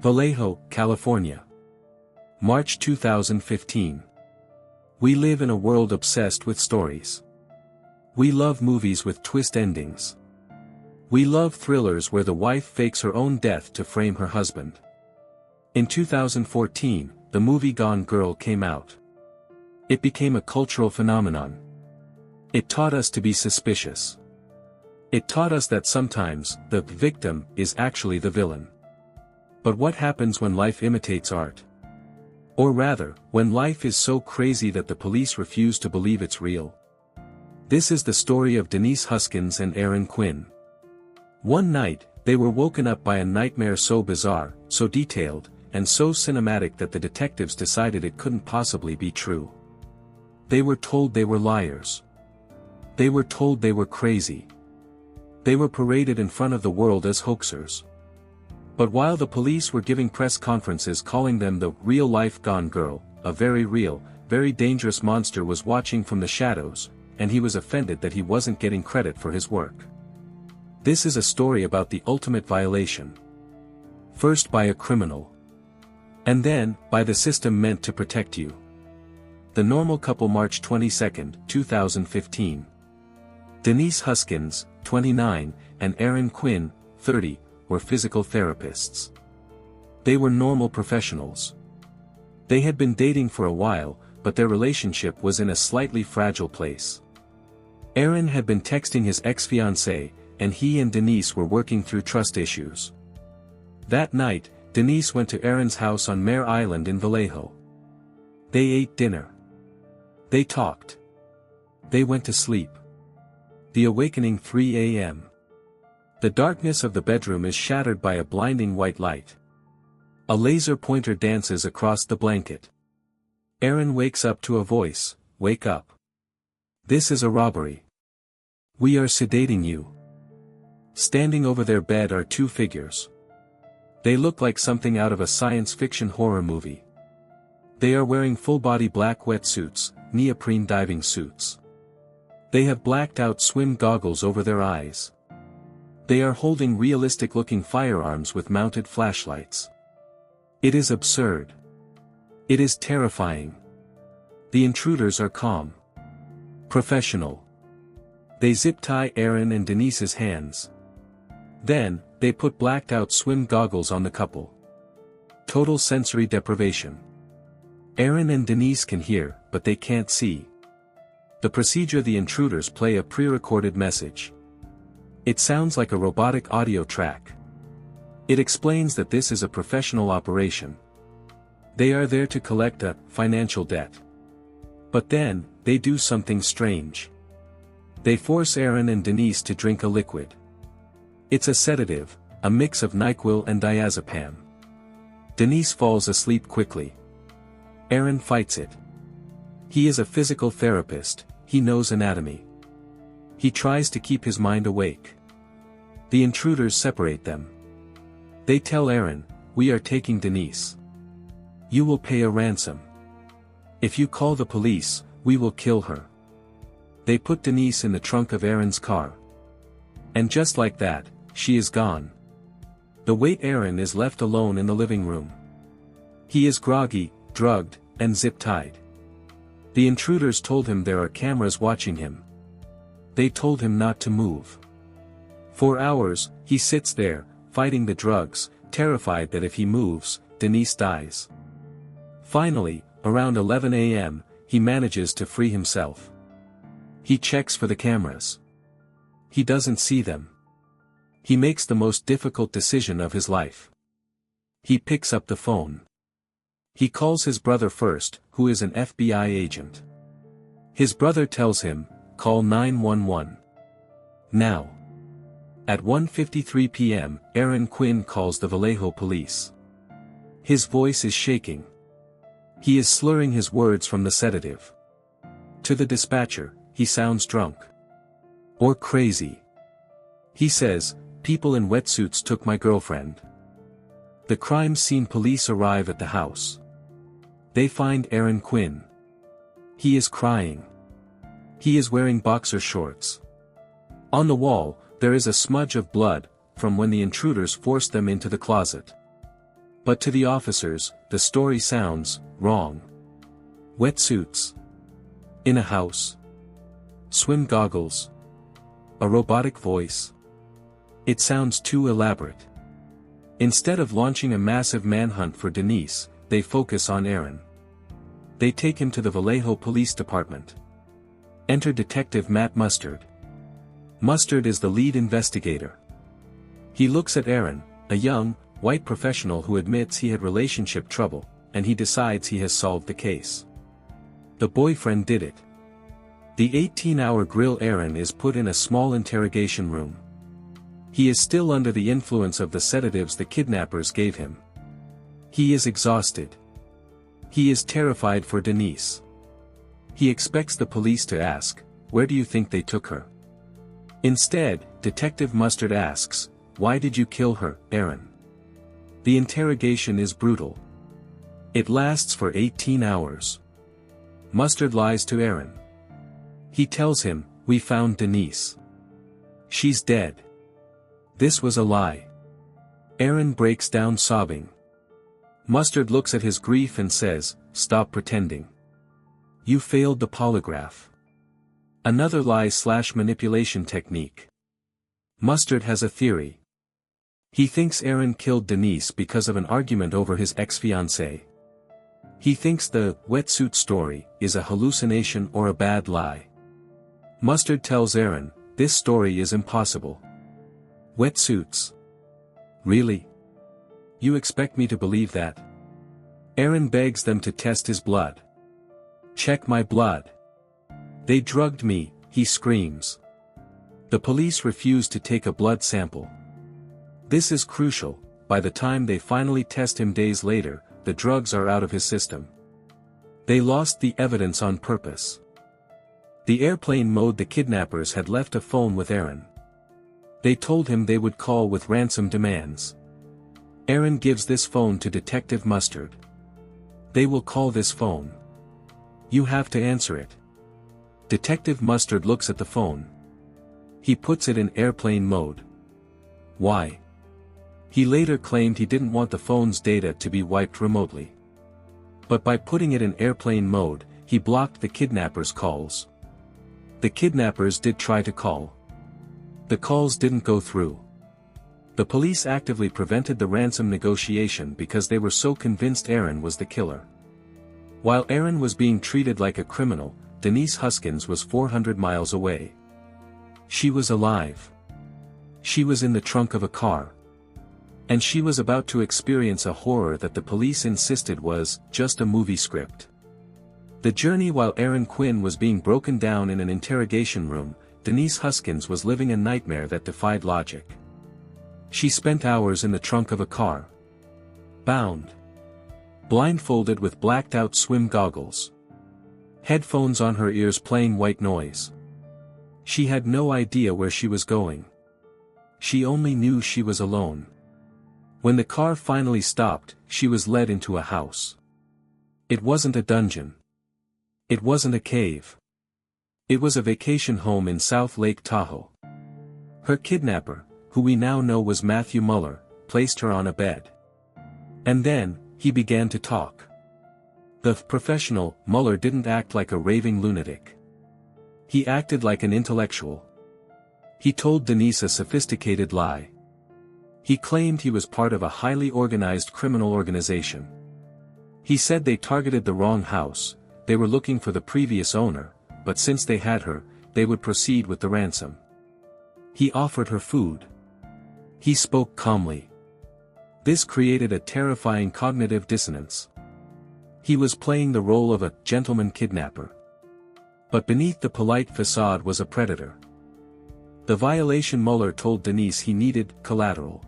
Vallejo, California. March 2015. We live in a world obsessed with stories. We love movies with twist endings. We love thrillers where the wife fakes her own death to frame her husband. In 2014, the movie Gone Girl came out. It became a cultural phenomenon. It taught us to be suspicious. It taught us that sometimes, the victim is actually the villain. But what happens when life imitates art? Or rather, when life is so crazy that the police refuse to believe it's real? This is the story of Denise Huskins and Aaron Quinn. One night, they were woken up by a nightmare so bizarre, so detailed, and so cinematic that the detectives decided it couldn't possibly be true. They were told they were liars. They were told they were crazy. They were paraded in front of the world as hoaxers. But while the police were giving press conferences calling them the real-life Gone Girl, a very real, very dangerous monster was watching from the shadows, and he was offended that he wasn't getting credit for his work. This is a story about the ultimate violation. First by a criminal. And then, by the system meant to protect you. The Normal Couple, March 22, 2015. Denise Huskins, 29, and Aaron Quinn, 30, were physical therapists. They were normal professionals. They had been dating for a while, but their relationship was in a slightly fragile place. Aaron had been texting his ex-fiancée, and he and Denise were working through trust issues. That night, Denise went to Aaron's house on Mare Island in Vallejo. They ate dinner. They talked. They went to sleep. The awakening 3 a.m. The darkness of the bedroom is shattered by a blinding white light. A laser pointer dances across the blanket. Aaron wakes up to a voice, "Wake up. This is a robbery. We are sedating you." Standing over their bed are two figures. They look like something out of a science fiction horror movie. They are wearing full-body black wetsuits, neoprene diving suits. They have blacked-out swim goggles over their eyes. They are holding realistic-looking firearms with mounted flashlights. It is absurd. It is terrifying. The intruders are calm. Professional. They zip-tie Aaron and Denise's hands. Then, they put blacked-out swim goggles on the couple. Total sensory deprivation. Aaron and Denise can hear, but they can't see. The procedure: the intruders play a pre-recorded message. It sounds like a robotic audio track. It explains that this is a professional operation. They are there to collect a financial debt. But then, they do something strange. They force Aaron and Denise to drink a liquid. It's a sedative, a mix of NyQuil and diazepam. Denise falls asleep quickly. Aaron fights it. He is a physical therapist, he knows anatomy. He tries to keep his mind awake. The intruders separate them. They tell Aaron, "We are taking Denise. You will pay a ransom. If you call the police, we will kill her." They put Denise in the trunk of Aaron's car. And just like that, she is gone. The wait Aaron is left alone in the living room. He is groggy, drugged, and zip-tied. The intruders told him there are cameras watching him. They told him not to move. For hours, he sits there, fighting the drugs, terrified that if he moves, Denise dies. Finally, around 11 a.m., he manages to free himself. He checks for the cameras. He doesn't see them. He makes the most difficult decision of his life. He picks up the phone. He calls his brother first, who is an FBI agent. His brother tells him, "Call 911. Now." At 1:53 p.m., Aaron Quinn calls the Vallejo Police. His voice is shaking. He is slurring his words from the sedative. To the dispatcher, he sounds drunk. Or crazy. He says, "People in wetsuits took my girlfriend." The crime scene police arrive at the house. They find Aaron Quinn. He is crying. He is wearing boxer shorts. On the wall, there is a smudge of blood, from when the intruders forced them into the closet. But to the officers, the story sounds wrong. Wetsuits. In a house. Swim goggles. A robotic voice. It sounds too elaborate. Instead of launching a massive manhunt for Denise, they focus on Aaron. They take him to the Vallejo Police Department. Enter Detective Matt Mustard. Mustard is the lead investigator. He looks at Aaron, a young, white professional who admits he had relationship trouble, and he decides he has solved the case. The boyfriend did it. The 18-hour grill. Aaron is put in a small interrogation room. He is still under the influence of the sedatives the kidnappers gave him. He is exhausted. He is terrified for Denise. He expects the police to ask, "Where do you think they took her?" Instead, Detective Mustard asks, "Why did you kill her, Aaron?" The interrogation is brutal. It lasts for 18 hours. Mustard lies to Aaron. He tells him, "We found Denise. She's dead." This was a lie. Aaron breaks down sobbing. Mustard looks at his grief and says, "Stop pretending. You failed the polygraph." Another lie/manipulation technique. Mustard has a theory. He thinks Aaron killed Denise because of an argument over his ex-fiancée. He thinks the wetsuit story is a hallucination or a bad lie. Mustard tells Aaron, "This story is impossible." Wetsuits. Really? You expect me to believe that? Aaron begs them to test his blood. "Check my blood. They drugged me," he screams. The police refuse to take a blood sample. This is crucial. By the time they finally test him days later, the drugs are out of his system. They lost the evidence on purpose. The airplane mode. The kidnappers had left a phone with Aaron. They told him they would call with ransom demands. Aaron gives this phone to Detective Mustard. "They will call this phone. You have to answer it." Detective Mustard looks at the phone. He puts it in airplane mode. Why? He later claimed he didn't want the phone's data to be wiped remotely. But by putting it in airplane mode, he blocked the kidnappers' calls. The kidnappers did try to call. The calls didn't go through. The police actively prevented the ransom negotiation because they were so convinced Aaron was the killer. While Aaron was being treated like a criminal, Denise Huskins was 400 miles away. She was alive. She was in the trunk of a car. And she was about to experience a horror that the police insisted was just a movie script. The journey. While Aaron Quinn was being broken down in an interrogation room, Denise Huskins was living a nightmare that defied logic. She spent hours in the trunk of a car. Bound. Blindfolded with blacked-out swim goggles. Headphones on her ears playing white noise. She had no idea where she was going. She only knew she was alone. When the car finally stopped, she was led into a house. It wasn't a dungeon. It wasn't a cave. It was a vacation home in South Lake Tahoe. Her kidnapper, who we now know was Matthew Muller, placed her on a bed. And then, he began to talk. The professional, Muller, didn't act like a raving lunatic. He acted like an intellectual. He told Denise a sophisticated lie. He claimed he was part of a highly organized criminal organization. He said they targeted the wrong house, they were looking for the previous owner, but since they had her, they would proceed with the ransom. He offered her food. He spoke calmly. This created a terrifying cognitive dissonance. He was playing the role of a gentleman kidnapper. But beneath the polite facade was a predator. The violation. Muller told Denise he needed collateral.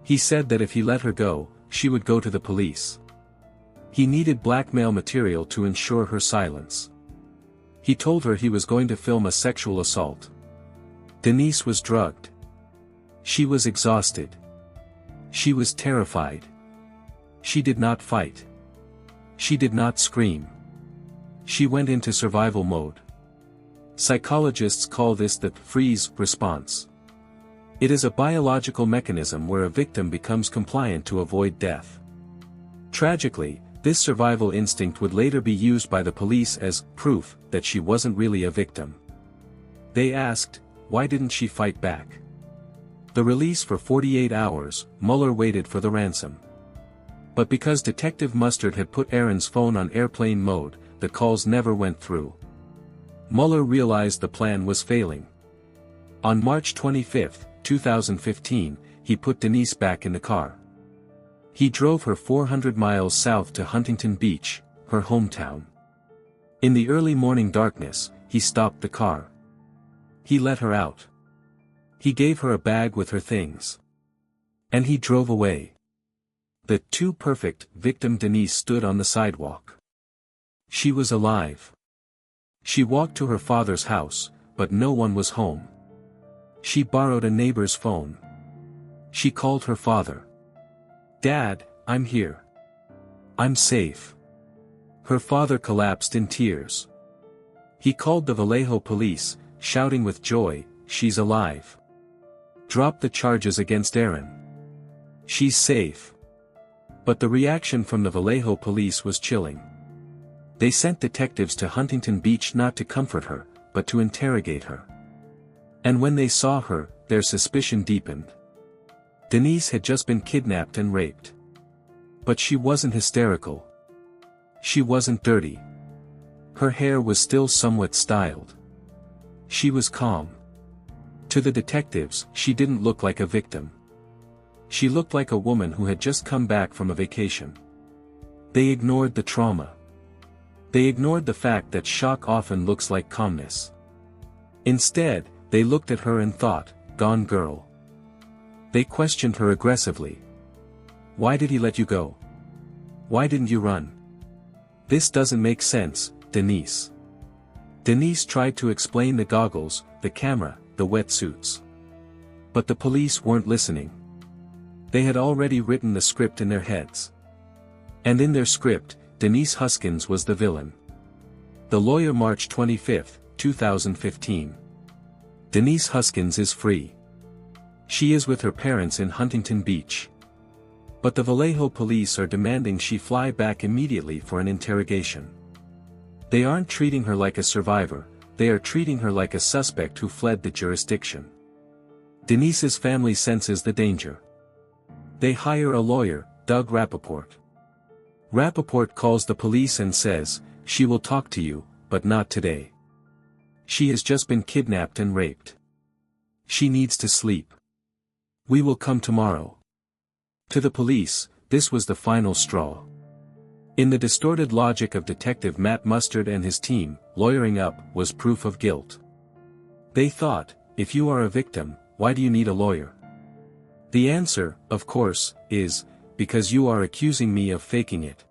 He said that if he let her go, she would go to the police. He needed blackmail material to ensure her silence. He told her he was going to film a sexual assault. Denise was drugged. She was exhausted. She was terrified. She did not fight. She did not scream. She went into survival mode. Psychologists call this the freeze response. It is a biological mechanism where a victim becomes compliant to avoid death. Tragically, this survival instinct would later be used by the police as proof that she wasn't really a victim. They asked, why didn't she fight back? The release for 48 hours, Muller waited for the ransom. But because Detective Mustard had put Aaron's phone on airplane mode, the calls never went through. Muller realized the plan was failing. On March 25, 2015, he put Denise back in the car. He drove her 400 miles south to Huntington Beach, her hometown. In the early morning darkness, he stopped the car. He let her out. He gave her a bag with her things. And he drove away. The too perfect victim Denise stood on the sidewalk. She was alive. She walked to her father's house, but no one was home. She borrowed a neighbor's phone. She called her father. "Dad, I'm here. I'm safe." Her father collapsed in tears. He called the Vallejo police, shouting with joy, "She's alive. Drop the charges against Aaron. She's safe." But the reaction from the Vallejo police was chilling. They sent detectives to Huntington Beach not to comfort her, but to interrogate her. And when they saw her, their suspicion deepened. Denise had just been kidnapped and raped. But she wasn't hysterical. She wasn't dirty. Her hair was still somewhat styled. She was calm. To the detectives, she didn't look like a victim. She looked like a woman who had just come back from a vacation. They ignored the trauma. They ignored the fact that shock often looks like calmness. Instead, they looked at her and thought, "Gone girl." They questioned her aggressively. "Why did he let you go? Why didn't you run? This doesn't make sense, Denise." Denise tried to explain the goggles, the camera, the wetsuits. But the police weren't listening. They had already written the script in their heads. And in their script, Denise Huskins was the villain. The lawyer, March 25, 2015. Denise Huskins is free. She is with her parents in Huntington Beach. But the Vallejo police are demanding she fly back immediately for an interrogation. They aren't treating her like a survivor, they are treating her like a suspect who fled the jurisdiction. Denise's family senses the danger. They hire a lawyer, Doug Rappaport. Rappaport calls the police and says, "She will talk to you, but not today. She has just been kidnapped and raped. She needs to sleep. We will come tomorrow." To the police, this was the final straw. In the distorted logic of Detective Matt Mustard and his team, lawyering up was proof of guilt. They thought, if you are a victim, why do you need a lawyer? The answer, of course, is, because you are accusing me of faking it.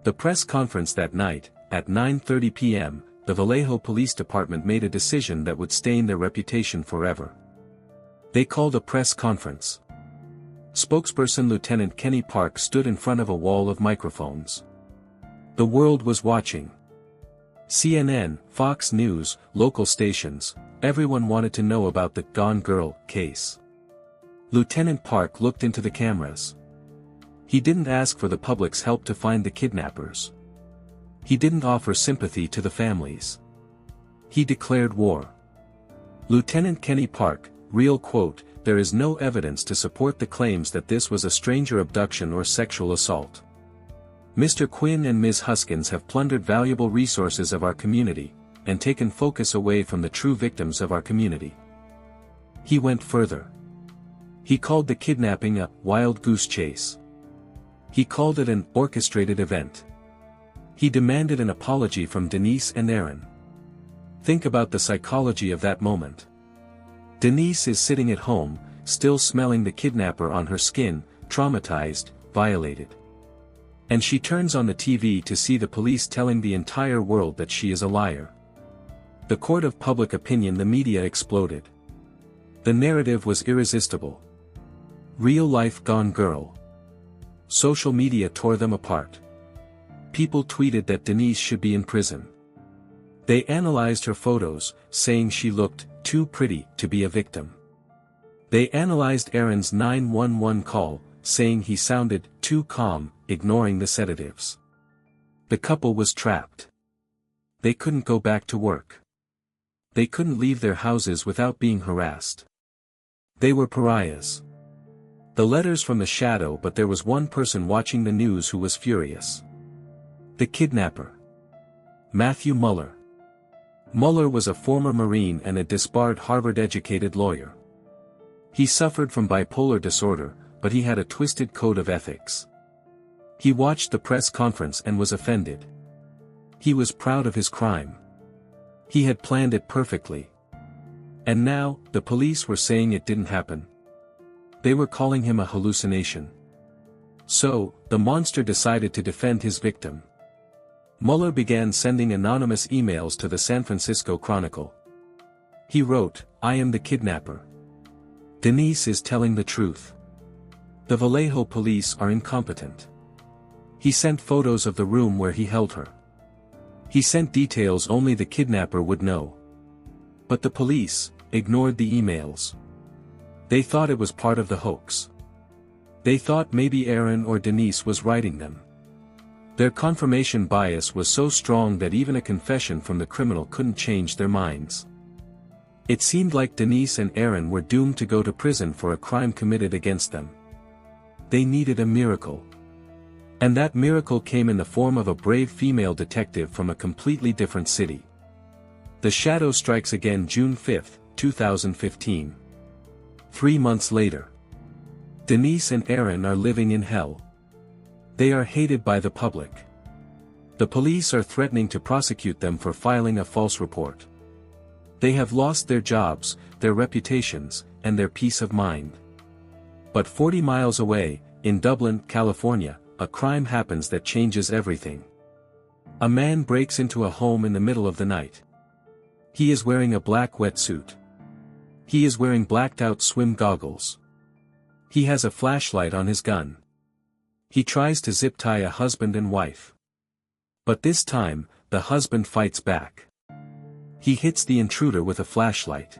The press conference that night, at 9:30 p.m., the Vallejo Police Department made a decision that would stain their reputation forever. They called a press conference. Spokesperson Lieutenant Kenny Park stood in front of a wall of microphones. The world was watching. CNN, Fox News, local stations, everyone wanted to know about the Gone Girl case. Lieutenant Park looked into the cameras. He didn't ask for the public's help to find the kidnappers. He didn't offer sympathy to the families. He declared war. Lieutenant Kenny Park, real quote, "There is no evidence to support the claims that this was a stranger abduction or sexual assault. Mr. Quinn and Ms. Huskins have plundered valuable resources of our community, and taken focus away from the true victims of our community." He went further. He called the kidnapping a wild goose chase. He called it an orchestrated event. He demanded an apology from Denise and Aaron. Think about the psychology of that moment. Denise is sitting at home, still smelling the kidnapper on her skin, traumatized, violated. And she turns on the TV to see the police telling the entire world that she is a liar. The court of public opinion, the media exploded. The narrative was irresistible. Real life gone girl. Social media tore them apart. People tweeted that Denise should be in prison. They analyzed her photos, saying she looked too pretty to be a victim. They analyzed Aaron's 911 call, saying he sounded too calm, ignoring the sedatives. The couple was trapped. They couldn't go back to work. They couldn't leave their houses without being harassed. They were pariahs. The letters from the shadow, but there was one person watching the news who was furious. The kidnapper. Matthew Muller. Muller was a former Marine and a disbarred Harvard-educated lawyer. He suffered from bipolar disorder, but he had a twisted code of ethics. He watched the press conference and was offended. He was proud of his crime. He had planned it perfectly. And now, the police were saying it didn't happen. They were calling him a hallucination. So, the monster decided to defend his victim. Muller began sending anonymous emails to the San Francisco Chronicle. He wrote, "I am the kidnapper. Denise is telling the truth. The Vallejo police are incompetent." He sent photos of the room where he held her. He sent details only the kidnapper would know. But the police ignored the emails. They thought it was part of the hoax. They thought maybe Aaron or Denise was writing them. Their confirmation bias was so strong that even a confession from the criminal couldn't change their minds. It seemed like Denise and Aaron were doomed to go to prison for a crime committed against them. They needed a miracle. And that miracle came in the form of a brave female detective from a completely different city. The shadow strikes again June 5, 2015. 3 months later. Denise and Aaron are living in hell. They are hated by the public. The police are threatening to prosecute them for filing a false report. They have lost their jobs, their reputations, and their peace of mind. But 40 miles away, in Dublin, California, a crime happens that changes everything. A man breaks into a home in the middle of the night. He is wearing a black wetsuit. He is wearing blacked-out swim goggles. He has a flashlight on his gun. He tries to zip-tie a husband and wife. But this time, the husband fights back. He hits the intruder with a flashlight.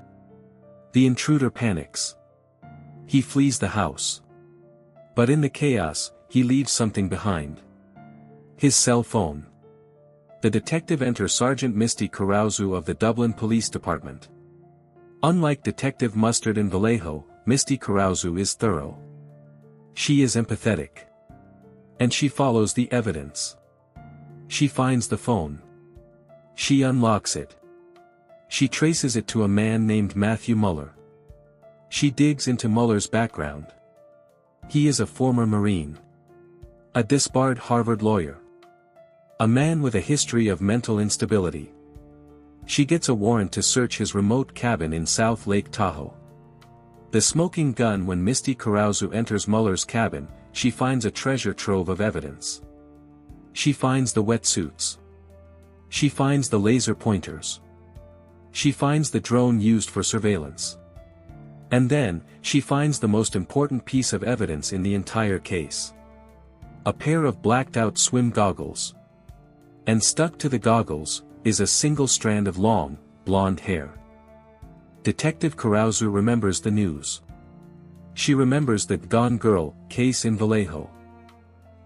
The intruder panics. He flees the house. But in the chaos, he leaves something behind. His cell phone. The detective enters Sergeant Misty Caruso of the Dublin Police Department. Unlike Detective Mustard in Vallejo, Misty Caruso is thorough. She is empathetic. And she follows the evidence. She finds the phone. She unlocks it. She traces it to a man named Matthew Muller. She digs into Muller's background. He is a former Marine. A disbarred Harvard lawyer. A man with a history of mental instability. She gets a warrant to search his remote cabin in South Lake Tahoe. The smoking gun. When Misty Caruso enters Muller's cabin, she finds a treasure trove of evidence. She finds the wetsuits. She finds the laser pointers. She finds the drone used for surveillance. And then, she finds the most important piece of evidence in the entire case. A pair of blacked-out swim goggles. And stuck to the goggles, is a single strand of long, blonde hair. Detective Caruso remembers the news. She remembers that Gone Girl case in Vallejo.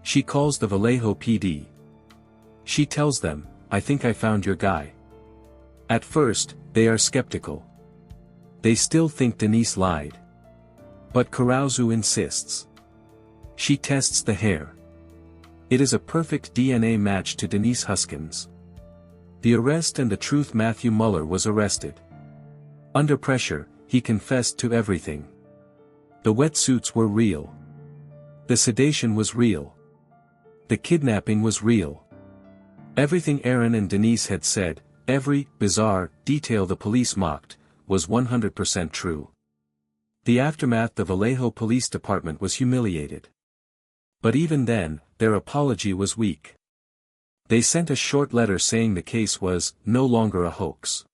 She calls the Vallejo PD. She tells them, "I think I found your guy." At first, they are skeptical. They still think Denise lied. But Caruso insists. She tests the hair. It is a perfect DNA match to Denise Huskins. The arrest and the truth. Matthew Muller was arrested. Under pressure, he confessed to everything. The wetsuits were real. The sedation was real. The kidnapping was real. Everything Aaron and Denise had said, every bizarre detail the police mocked, was 100% true. The aftermath. The Vallejo Police Department was humiliated. But even then, their apology was weak. They sent a short letter saying the case was no longer a hoax.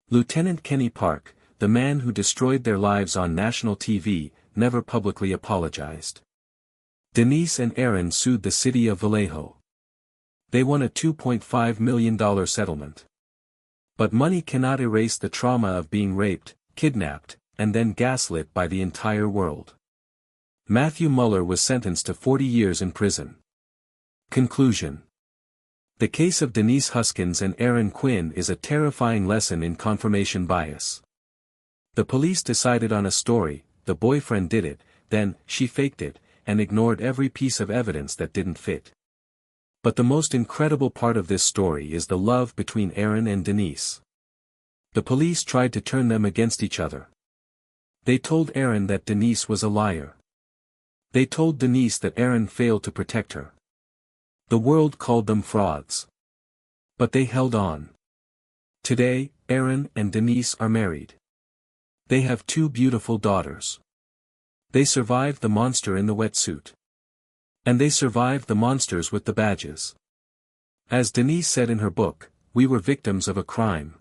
Lieutenant Kenny Park, the man who destroyed their lives on national TV, never publicly apologized. Denise and Aaron sued the city of Vallejo. They won a $2.5 million settlement. But money cannot erase the trauma of being raped, kidnapped, and then gaslit by the entire world. Matthew Muller was sentenced to 40 years in prison. Conclusion. The case of Denise Huskins and Aaron Quinn is a terrifying lesson in confirmation bias. The police decided on a story, the boyfriend did it, then, she faked it, and ignored every piece of evidence that didn't fit. But the most incredible part of this story is the love between Aaron and Denise. The police tried to turn them against each other. They told Aaron that Denise was a liar. They told Denise that Aaron failed to protect her. The world called them frauds. But they held on. Today, Aaron and Denise are married. They have 2 beautiful daughters. They survived the monster in the wetsuit. And they survived the monsters with the badges. As Denise said in her book, we were victims of a crime.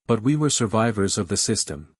But we were survivors of the system.